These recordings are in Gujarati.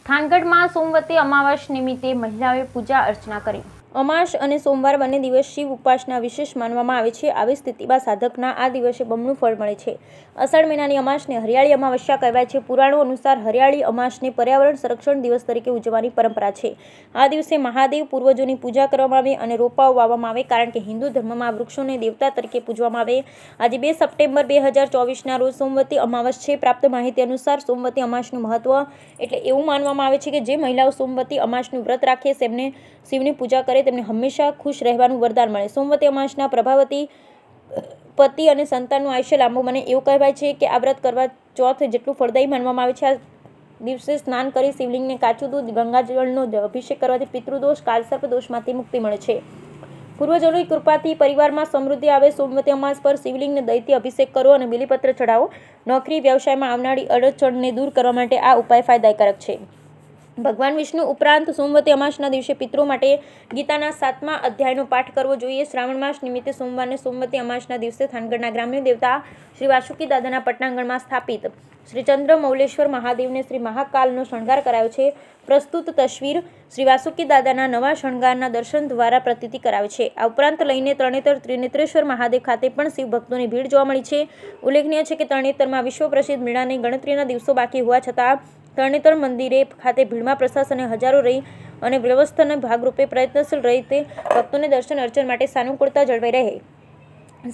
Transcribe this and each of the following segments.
થાનગઢમાં સોમવતી અમાવસ નિમિત્તે મહિલાઓએ પૂજા અર્ચના કરી। અમાસ અને સોમવાર બંને દિવસ શિવ ઉપાસના વિશેષ માનવામાં આવે છે। આવી સ્થિતિમાં સાધકના આ દિવસે બમણું ફળ મળે છે। અષાઢ મહિનાની અમાસને હરિયાળી અમાવસ્યા કહેવાય છે। પુરાણો અનુસાર હરિયાળી અમાસને પર્યાવરણ સંરક્ષણ દિવસ તરીકે ઉજવવાની પરંપરા છે। આ દિવસે મહાદેવ પૂર્વજોની પૂજા કરવામાં આવે અને રોપાઓ વાવવામાં આવે, કારણ કે હિન્દુ ધર્મમાં વૃક્ષોને દેવતા તરીકે પૂજવામાં આવે। આજે 2 સપ્ટેમ્બર 2024ના રોજ સોમવતી અમાવસ છે। પ્રાપ્ત માહિતી અનુસાર સોમવતી અમાસનું મહત્વ એટલે એવું માનવામાં આવે છે કે જે મહિલાઓ સોમવતી અમાસનું વ્રત રાખે તેમને શિવની પૂજા કરે તેમને હંમેશા ખુશ રહેવાનું વરદાન મળે। સોમવતી અમાસના પ્રભાવતી પતિ અને સંતાનનું આયુષ્ય લાંબુ બને એવું કહેવાય છે કે આ વ્રત કરવા ચોથ જેટલું ફળદાયી માનવામાં આવે છે। આ દિવસે સ્નાન કરી શિવલિંગને કાચું દૂધ ગંગાજળનો અભિષેક કરવાથી પિતૃદોષ કાળસર્પ દોષમાંથી મુક્તિ મળે છે। પૂર્વજોની કૃપાથી પરિવારમાં સમૃદ્ધિ આવે। સોમવતી અમાસ પર શિવલિંગને દહીંથી અભિષેક કરો અને બીલીપત્ર ચઢાવો। નોકરી વ્યવસાયમાં આવનારી અડચણને દૂર કરવા માટે આ ઉપાય ફાયદાકારક છે। ભગવાન વિષ્ણુ ઉપરાંત સોમવતી અમાસના દિવસે પિતૃઓ માટે ગીતાના 7મા અધ્યાયનો પાઠ કરવો જોઈએ। શ્રાવણ માસ નિમિત્તે સોમવારને સોમવતી અમાસના દિવસે થાનગઢના ગ્રામ્ય દેવતા શ્રી વાસુકી દાદાના પટાંગણમાં સ્થાપિત શ્રી ચંદ્રમૌલેશ્વર મહાદેવને શ્રી મહાકાલનો શણગાર કરાયો છે। પ્રસ્તુત તસવીર શ્રી વાસુકી દાદાના નવા શણગારના દર્શન દ્વારા પ્રતીતિ કરાવે છે। આ ઉપરાંત લઈને તરણેતર ત્રિનેત્રેશ્વર મહાદેવ ખાતે પણ શિવ ભક્તોની ભીડ જોવા મળી છે। ઉલ્લેખનીય છે કે તરણેતરમાં વિશ્વ પ્રસિદ્ધ મેળાની ગણતરીના દિવસો બાકી હોવા છતાં તરણેતર મંદિરે ખાતે ભીડમાં પ્રશાસને હજારો રહી અને વ્યવસ્થાના ભાગરૂપે પ્રયત્નશીલ રહી તે ભક્તોને દર્શન અર્ચન માટે સાનુકૂળતા જળવાઈ રહે।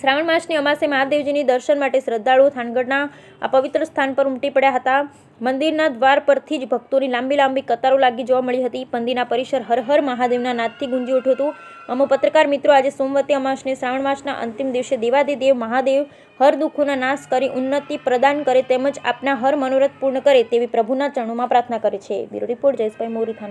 શ્રાવણ માસની અમાસે મહાદેવજીની દર્શન માટે શ્રદ્ધાળુઓ થાનગઢના આ પવિત્ર સ્થાન પર ઉમટી પડ્યા હતા। મંદિરના દ્વાર પરથી જ ભક્તોની લાંબી કતારો લાગી જોવા મળી હતી। મંદિરના પરિસર હર હર મહાદેવના નાદથી ગુંજી ઉઠ્યું હતું। અમો પત્રકાર મિત્રો, આજે સોમવતી અમાસને શ્રાવણ માસના અંતિમ દિવસે દેવાધિદેવ મહાદેવ હર દુઃખોના નાશ કરી ઉન્નતિ પ્રદાન કરે તેમજ આપના હર મનોરથ પૂર્ણ કરે તેવી પ્રભુના ચરણોમાં પ્રાર્થના કરે છે। બ્યુરો રિપોર્ટ જયેશભાઈ મોરી, થાનગઢ।